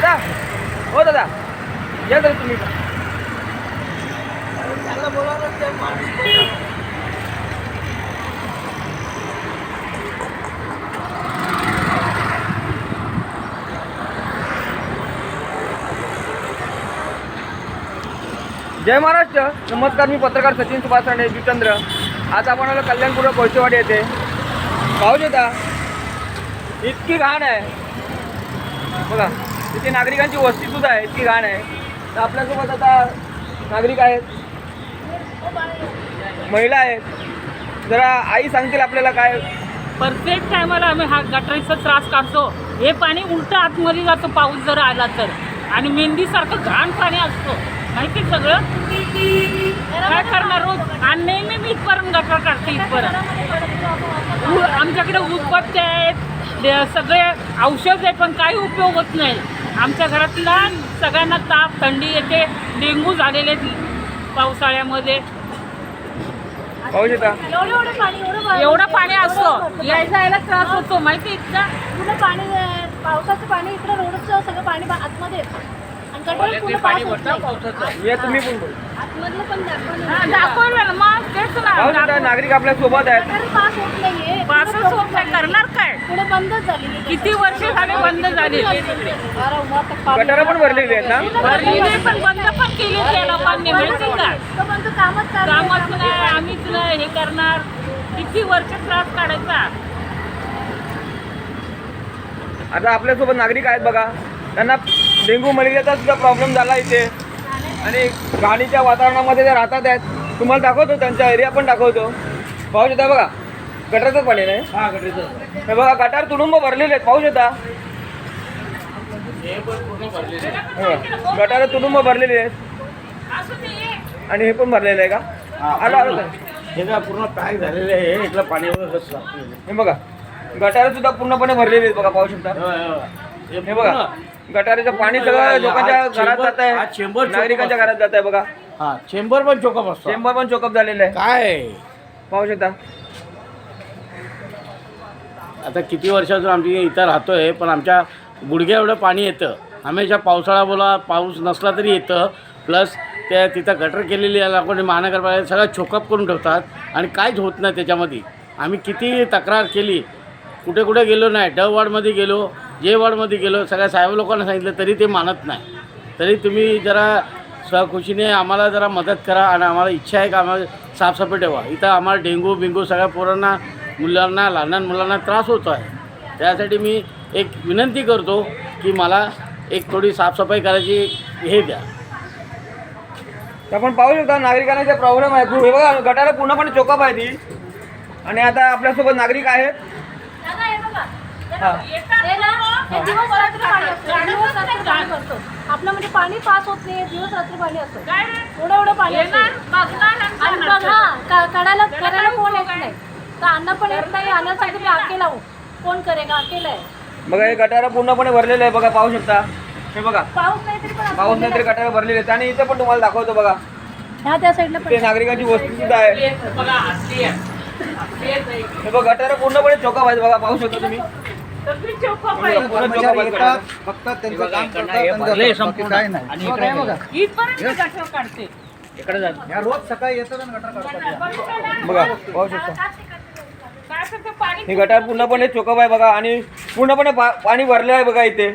दादा, हो दादा, या तर तुम्ही पण. जय महाराष्ट्र. नमस्कार, मी पत्रकार सचिन सुभाष राणे जुचंद्र. आज आपण आलो कल्याणपूर्व कोळसेवाडी येथे. पाहू शकता इतकी घाण आहे बघा. तिथे नागरिकांची वस्ती सुद्धा आहे, इतकी घाण आहे. तर आपल्यासोबत आता नागरिक आहेत, महिला आहेत. जरा आई सांगतील आपल्याला काय. प्रत्येक टायमाला आम्ही हा गटारीचा त्रास काढतो. हे पाणी उलटं आतमध्ये जातं पाऊस जर आला तर, आणि मेहंदीसारखं घाण पाणी असतं माहिती सगळं. काय करणार रोज, आणि नेहमी मी इथपर्यंत गटार काढते इथपर्यंत. आमच्याकडे उदबत्त्या आहेत, सगळे औषध आहे, पण काही उपयोग होत नाही. आमच्या घरातला सगळ्यांना ताप थंडी येते, डेंग्यू झालेले पावसाळ्यामध्ये. पाहू शकता एवढं पाणी असतं, यायला यायला त्रास होतो माहिती इतका. पूर्ण पाणी, पावसाचं पाणी इकडे रोडचं सगळं पाणी आतमध्ये येतं आणि गटार पूर्ण पाणी या तुम्ही पण बोल. आतमधलं पण दाखवलं ना मग तेच पाहू शकता ना. नागरिक आपल्या सोबत आहेत. गटार पास होत नाहीये, पासच होत नाही, करणार काय. पुढे बंदच झाली. किती वर्ष झाले बंद झाले. गटारं पण भरलेली आहेत ना. भरलेले पण बंद पण केले त्या लोकांनी माहिती का. कामच कामच नाही, आम्हीच नाही हे करणार. किती वर्ष त्रास काढायचा. आता आपल्यासोबत नागरिक आहेत बघा. त्यांना डेंग्यू मलेरियाचा सुद्धा प्रॉब्लेम झाला इथे, आणि घाणीच्या वातावरणामध्ये ते राहतात आहेत. तुम्हाला दाखवतो, त्यांचा एरिया पण दाखवतो. पाहू शकता बघा, गटारचंच पाणी नाही. हा गटारीचं हे बघा, गटार तुडुंब भरलेले आहेत. पाहू शकता हे पण पूर्ण भरलेलं आहे. गटार तुडुंब भरलेले आहेत, असं ते ये. आणि हे पण भरलेलं आहे का. आलं आलं पूर्ण- हे काय पूर्ण पॅक झालेलं आहे. इथलं पाणी वगैरे कसं लागतं. हे बघा, गटार सुद्धा पूर्णपणे भरलेले आहेत बघा. पाहू शकता हे बघा, गटारीचं पाणी सगळं लोकांच्या घरात जात आहे, नागरिकांच्या घरात जात आहे बघा. हा चेंबर पण चोकअप असतो. चेंबर पण चोकअप झालेलं आहे. काय पाहू शकता. आता किती वर्षातून आमची इथं राहतोय, पण आमच्या गुडघ्या एवढं पाणी येतं. हमेशा पावसाळा बोला, पाऊस नसला तरी येतं. प्लस त्या तिथं गटर केलेली आहे, कोणी महानगरपालिका सगळं चोकअप करून ठेवतात, आणि काहीच होत नाही त्याच्यामध्ये. आम्ही किती तक्रार केली, कुठे कुठे गेलो नाही. ड वॉर्डमध्ये गेलो, जे वॉर्डमध्ये गेलो, सगळ्या साहेब लोकांना सांगितलं तरी ते मानत नाही. तरी तुम्ही जरा सहखुशीने आम्हाला जरा मदत करा, आणि आम्हाला इच्छा आहे की आम्हाला साफसफाई ठेवा. इथं आम्हाला डेंग्यू बिंगू सगळ्या पोरांना, मुलांना, लहान मुलांना त्रास होतो आहे. त्यासाठी मी एक विनंती करतो की मला एक थोडी साफसफाई करायची हे द्या. आपण पाहू शकता नागरिकांना जे प्रॉब्लेम आहे खूप. हे बघा, गटार पूर्णपणे चोकअप आहे ती. आणि आता आपल्यासोबत नागरिक आहेत. आपलं म्हणजे पाणी पास होत नाही, दिवस रात्री पाणी असतं. काय रे? एवढं पाणी असतं. येणार, बघणार आणि आणि करणार. बघ, हा करायला कोण येत नाही. तर अन्न पण येत नाही, आणण्यासाठी मी अकेला हूँ. कोण करेगा, अकेला आहे. बघा, हे गटार पूर्णपणे भरलेले आहे बघा. पाहू शकता हे बघा, पाऊस नाही तरी पण पाऊस नाही तरी गटार भरलेले आहेत. आणि इथे पण तुम्हाला दाखवतो बघा, ह्या त्या साईडला ते नागरिकांची वस्ती सुद्धा आहे. बघा, असली आहे. असली आहे ताई. हे बघा, गटार पूर्णपणे चोकअप आहेत बघा. पाहू शकता तुम्ही, सगळी चौकप आहे. पूर्ण चोकअप आहेत गटार. फक्त त्यांचं काम करतात, काय नाही. आणि इकडे बघा, इथपर्यंत गटर काढते. इकडे जा. या रोज सकाळी येतात आणि गटार काढतात. बघा, पाहू शकता काय असं ते पाणी हे गटार पूर्णपणे चोकअप आहे बघा. आणि पूर्णपणे पाणी भरले आहे बघा इथे.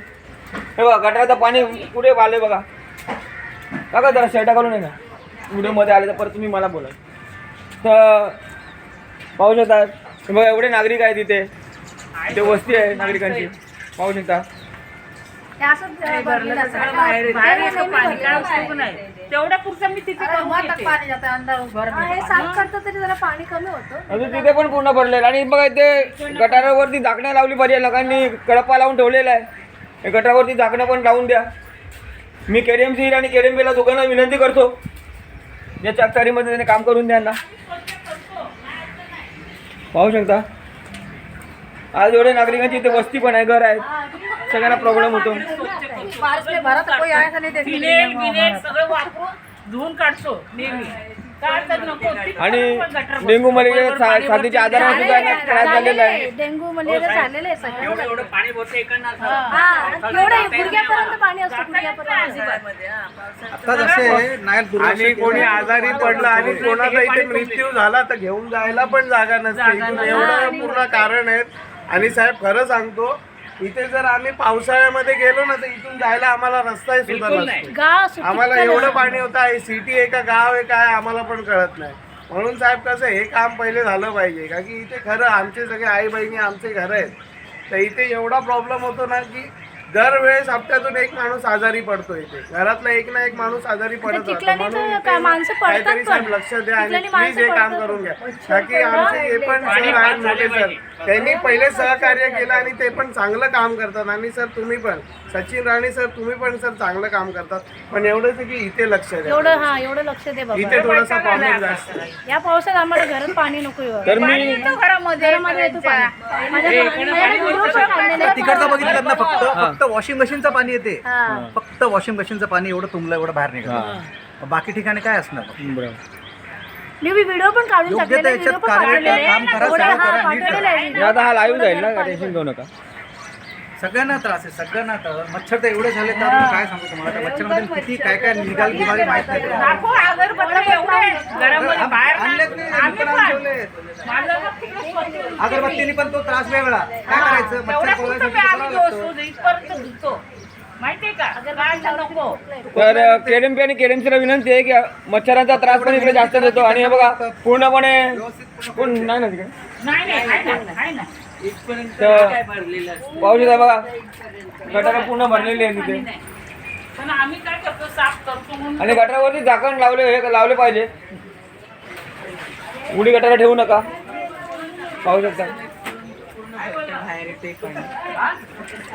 हे बघा, गटाराचं पाणी पुढे आले बघा. बघा, जरा शर्ट घालून आहे ना, व्हिडिओमध्ये आले तर परत तुम्ही मला बोला. तर पाहू शकता हे बघा, एवढे नागरिक आहेत इथे. इथे वस्ती आहे नागरिकांची. पाहू शकता बाहेर येतं पाणी, काय उपयोग नाही. तेवढ्या पुरतं मी तिथे करून घेते. हे साफ करतं तरी जरा पाणी कमी होतं. अजून तिथे पण पूर्ण भरलेलं आहे. आणि बघा, इथे गटारावरती झाकणं लावली पाहिजे. लोकांनी कडपा लावून ठेवलेला आहे. हे गटारावरती झाकणं पण लावून द्या. मी KDMC आणि KDMBला दोघांना विनंती करतो, या चाकतारीमध्ये त्याने काम करून द्या ना. पाहू शकता आज एवढे नागरिकांची इथे वस्ती पण आहे, घर आहे, सगळ्यांना प्रॉब्लेम होतो. फिनेल बिनेल सगळं वापरून धुवून काढतो नेहमी. काय तर नको. आणि डेंग्यू मलेरिया साथीचे आजारावर सुद्धा यांना त्रास झालेला आहे. डेंग्यू मलेरिया झालेलं आहे सगळं एवढं पाणी भरतं इकडनं हा एवढं गुडघ्यापर्यंत पाणी असतं गुडघ्यापर्यंत आता जसे नायल आणि कोणी आजारी पडला आणि कोणाचा इथे मृत्यू झाला तर घेऊन जायला पण जागा नसते इथून एवढं पूर्ण कारण आहेत. आणि साहेब खरं सांगतो इथे जर आम्ही पावसाळ्यामध्ये गेलो ना तर इथून जायला आम्हाला रस्ताही सुद्धा नसतो. गाव सुट्टीत आम्हाला एवढं पाणी होतं आहे सिटी आहे का गाव आहे काय आम्हाला पण कळत नाही. म्हणून साहेब कसं हे काम पहिले झालं पाहिजे का की इथे खरं आमचे सगळे आई बहिणी आमचे घर आहेत तर इथे एवढा प्रॉब्लेम होतो ना की दरवेळेस हप्त्यातून एक माणूस आजारी पडतो इथे घरातला एक ना एक माणूस आजारी पडत राहतो. चिखलानी म्हणून तर इथे माणसं पडतात काहीतरी साहेब पण. लक्ष द्या आणि चिखलानी प्लीज माणसं हे काम पडतात. करून घ्या ताकी आमचे हे पण सर आहेत मोठे सर त्यांनी पहिले सहकार्य केलं आणि ते पण चांगलं काम करतात. आणि सर तुम्ही पण सचिन राणे सर तुम्ही पण सर चांगलं काम करतात पण एवढंच आहे की इथे लक्ष द्या. एवढं लक्ष दे बाबा इथे थोडासा प्रॉब्लेम जास्त आहे. या पावसात आम्हाला घरात पाणी नको येऊ. तर मी घरामध्ये येतो पाणी. माझ्याकडे व्हिडिओ पण काढलेले आहेत. तिकडचं बघितलं ना फक्त वॉशिंग मशीनचं पाणी येते हा. फक्त वॉशिंग मशीनचं पाणी एवढं तुंबलं एवढं बाहेर निघतं बाकी ठिकाणी काय असणार बरोबर. मी व्हिडिओ पण काढून योग्य टाकलेले त्या व्हिडिओ पण याच्यात पाठवलेले आहे. काम करा, थोडं, सगळं हा, करा, नीट पाठवलेलं आहे हे आता हा लाईव्ह जाईल ना टेन्शन घेऊ नका. सगळ्यांना त्रास आहे सगळ्यांना त्रास मच्छर तर एवढे झाले तर मी काय सांगू तुम्हाला त्या मच्छरमध्ये किती काय काय निघाल बिमारी माहित नाही दाखव अगरबत्ती एवढे आहेत. घरामध्ये बाहेर आणलेत नाही, आम्ही दुकानात पण. ठेवलेत. माझं मग तिकडे स्वतः- अगरबत्तीने पण तो त्रास वेगळा काय करायचं तेवढ्या मच्छर पुरतं पोळायसाठी मी आम्ही करावं लागतं. दोस्त इथपर्यंत धुतो. माहितीये का काय तर नको. तर केडीएमपी आणि केडीएमसीला विनंती आहे की मच्छरांचा त्रास पण इकडे जास्त देतो. आणि हे बघा पूर्णपणे कोण नाही ना तिकडे नाही नाही आहे ना, आहे ना. तर पाऊस येत आहे बघा गटार पूर्ण भरलेली आहे तिथे. पण आम्ही काय करतो साफ करतो म्हणून आणि गटारावरती झाकण लावले पाहिजे. उडी गटारा ठेवू नका. पाहू शकता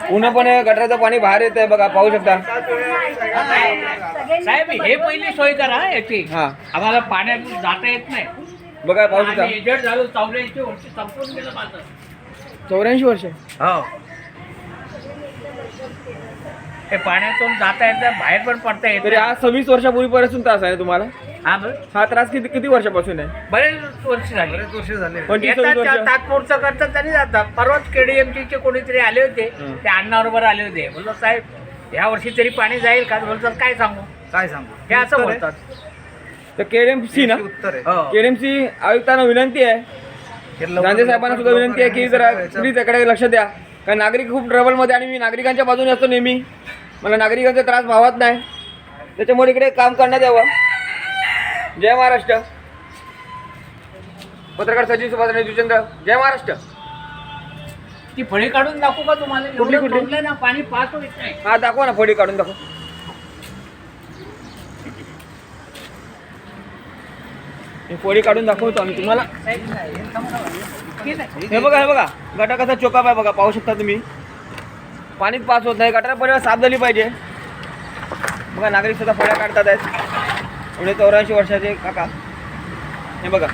पूर्णपणे गटाराचं पाणी बाहेर येत आहे बघा पाहू शकता. साहेब हे पहिली सोय करा याची हा आम्हाला पाण्यात जाता येत नाही बघा पाहू शकता. आणि एजड झालो 84 वर्ष संपून गेलं माझं 84 वर्ष हो हे पाण्यातून जाता येतं बाहेर पण पडता येत तरी आज 26 वर्षापूर्वीपासून त्रास आहे तुम्हाला. हा बरं हा त्रास किती वर्षापासून आहे. बरेच वर्ष झाले बरेच वर्ष झाले 25 येतात वर्ष. तात्पुरतं करतात तरी जातात. परवाच केडीएमसीचे कोणीतरी आले होते ते अण्णाबरोबर आले होते बोललो साहेब या वर्षी तरी पाणी जाईल का बोलतात काय सांगू काय सांगू हे असं उत्तर आहे. बोलतात तर केडीएमसी ना उत्तर आहे हो केडीएमसी आयुक्तांना विनंती आहे गांधी साहेबांना सुद्धा विनंती आहे की जरा प्लीज त्याकडे लक्ष द्या. कारण नागरिक खूप ट्रबलमध्ये आणि मी नागरिकांच्या बाजूने असतो नेहमी. मला नागरिकांचा त्रास भावत नाही त्याच्यामुळे इकडे काम करण्यात यावं. जय महाराष्ट्र. पत्रकार सचिन सुभाष जुचंद्र. जय महाराष्ट्र. ती फळी काढून दाखवू का तुम्हाला कुठली? एवढं तोडलंय ना पाणी पास होत नाही. हा दाखवा ना फोडी काढून दाखव. हे फोडी काढून दाखवतो आम्ही तुम्हाला. हे बघा गटार कसा चोकाप आहे बघा पाहू शकता तुम्ही. पाणीच पास होत नाही. गटार परिवार साफ झाली पाहिजे. बघा नागरिक सुद्धा फळ्या काढतात आहेत. एवढे 84 वर्षाचे काका. हे बघा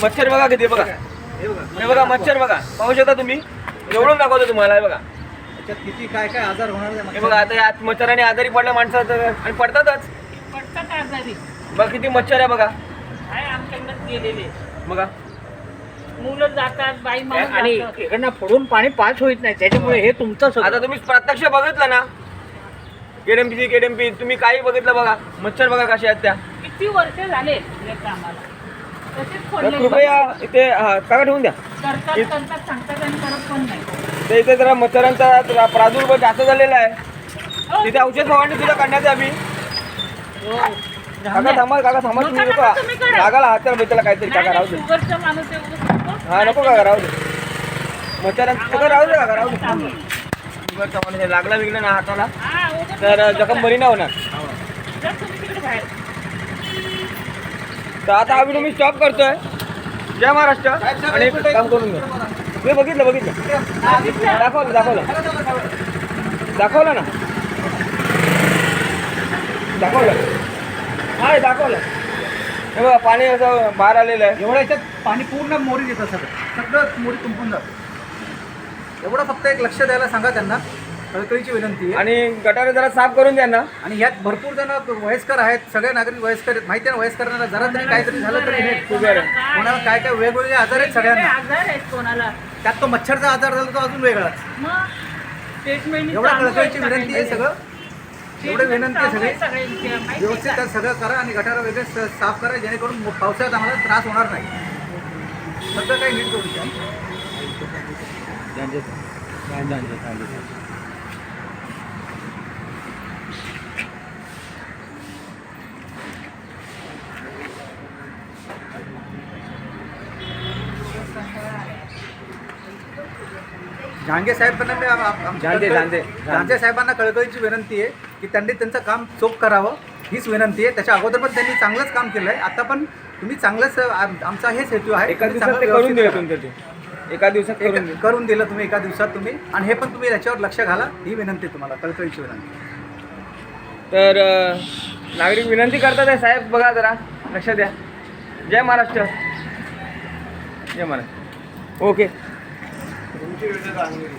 मच्छर बघा किती बघा. हे बघा मच्छर बघा पाहू शकता तुम्ही. एवढून दाखवतो तुम्हाला. हे बघा त्याच्यात किती काय काय आजार होणार त्या हे बघा आता या मच्छराने आजारी पडल्या माणसाचं आणि पडतातच. पटकन आजारी बघा किती मच्छर आहे बघा. आहे आमच्याकडे गेलेले बघा मुलं जातात बाई माणूस आणि जातात. इकडनं फोडून पाणी पास होत नाही त्याच्यामुळे हे तुमचं सगळं. आता तुम्ही प्रत्यक्ष बघितलं ना केडीएमपी तुम्ही काही बघितलं बघा. मच्छर बघा कशा आहेत त्या. किती वर्ष झाले या कामाला तसेच तर पडले कृपया इथे काका ठेवून द्या. करतात सांगतात आणि करत पण नाही. तर इथे जरा मच्छरांचा प्रादुर्भाव जास्त झालेला आहे. हो. तिथे औषध फवारणी सुद्धा करण्यात यावी. काका थांबा तुम्ही नका, नको तुम्ही करा. काकाला हाताला भेटायला काहीतरी नाही, काका राहू नाही, दे. शुगरचा माणूस आहे, उगाच नको. हा नको काका राहू दे. मच्छरांचं सगळं राहू दे काका राहू दे. थांब. शुगरचा माणूस आहे, लागला विकला ना हाताला हा, उगाच तर जखम बरी नाही होणार. जा तुम्ही तिकडे बाहेर. तर आता हा व्हिडिओ मी स्टॉप करतोय. जय महाराष्ट्र. आणि एक काम करून घ्या. मी बघितलं दाखवलं ना हा दाखवलं. हे बघा पाणी असं बाहेर आलेलं आहे. एवढ्या याच्यात पाणी पूर्ण मोरी येतं सगळं मोरी तुंबून जातं. एवढं फक्त एक लक्ष द्यायला सांगा त्यांना कळकळीची विनंती आहे. आणि गटार जरा साफ करून द्या ना. आणि यात भरपूर जण वयस्कर आहेत, सगळे नागरिक वयस्कर आहेत. माहिती आहे ना, वयस्करांना जरा तरी काहीतरी झालं तरी हे शुगर आहे. कोणाला काय काय वेगवेगळे आजार आहेत सगळ्यांना. आजार आहेत कोणाला त्यात तो मच्छरचा आजार झाला तो अजून वेगळाच. मग ट्रीटमेंट एवढा कळकळीची विनंती आहे सगळं. एवढे विनंती आहे सगळी सगळे व्यवस्थित त्यात सगळं करा आणि गटारं वगैरे साफ करा जेणेकरून पावसाळ्यात आम्हाला त्रास होणार नाही. सगळं काही नीट करून द्या. झांगे साहेबांना मी झांगे साहेबांना कळकळीची विनंती आहे की त्यांनी त्यांचं काम चोख करावं, हीच विनंती आहे. त्याच्या अगोदर पण त्यांनी चांगलंच काम केलं आहे. आता पण तुम्ही चांगलंच आमचा हेच हेतू आहे. एका तुम्ही दिवसात चांगलं ते करून व्यवस्थित दिलं करा. तुमचं ते. एका दिवसात करून दिलं. करून दिलं तुम्ही एका दिवसात तुम्ही. आणि हे पण तुम्ही याच्यावर लक्ष घाला, ही विनंती आहे तुम्हाला, कळकळीची विनंती. तर नागरिक विनंती करतात आहे साहेब, बघा जरा लक्ष द्या. जय महाराष्ट्र. जय महाराष्ट्र. ओके. तुमची वेळ चांगली आहे.